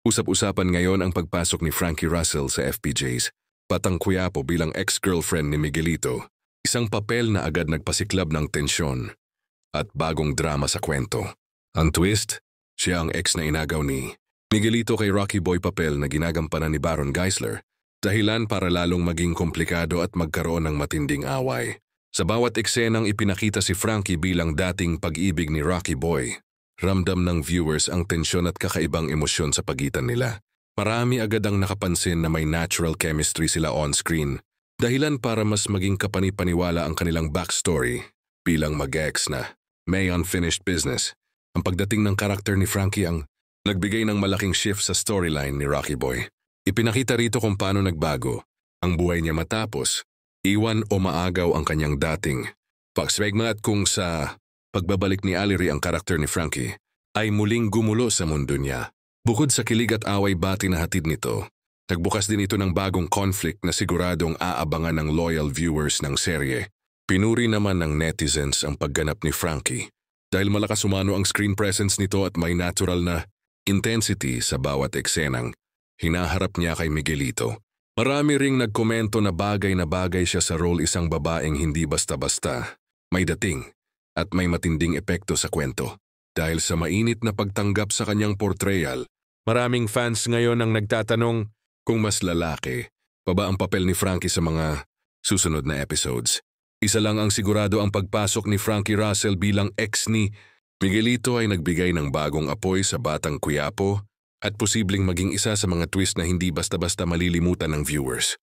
Usap-usapan ngayon ang pagpasok ni Frankie Russell sa FPJs, Batang Quiapo bilang ex-girlfriend ni Miguelito, isang papel na agad nagpasiklab ng tensyon at bagong drama sa kwento. Ang twist, siya ang ex na inagaw ni Miguelito kay Rocky Boy, papel na ginagampanan ni Baron Geisler, dahilan para lalong maging komplikado at magkaroon ng matinding away. Sa bawat eksenang ipinakita si Frankie bilang dating pag-ibig ni Rocky Boy, ramdam ng viewers ang tensyon at kakaibang emosyon sa pagitan nila. Marami agad ang nakapansin na may natural chemistry sila on-screen, dahilan para mas maging kapanipaniwala ang kanilang backstory bilang mag-ex na may unfinished business. Ang pagdating ng karakter ni Frankie ang nagbigay ng malaking shift sa storyline ni Rocky Boy. Ipinakita rito kung paano nagbago ang buhay niya matapos iwan o maagaw ang kanyang dating pagswegma, at kung sa pagbabalik ni Aliri ang karakter ni Frankie ay muling gumulo sa mundo niya. Bukod sa kilig at away-bati na hatid nito, nagbukas din ito ng bagong conflict na siguradong aabangan ng loyal viewers ng serye. Pinuri naman ng netizens ang pagganap ni Frankie dahil malakas umano ang screen presence nito at may natural na intensity sa bawat eksenang hinaharap niya kay Miguelito. Marami ring nagkomento na bagay siya sa role, isang babaeng hindi basta-basta, may dating at may matinding epekto sa kwento. Dahil sa mainit na pagtanggap sa kanyang portrayal, maraming fans ngayon ang nagtatanong kung mas lalaki pa ba ang papel ni Frankie sa mga susunod na episodes. Isa lang ang sigurado, ang pagpasok ni Frankie Russell bilang ex ni Miguelito ay nagbigay ng bagong apoy sa Batang Quiapo at posibleng maging isa sa mga twist na hindi basta-basta malilimutan ng viewers.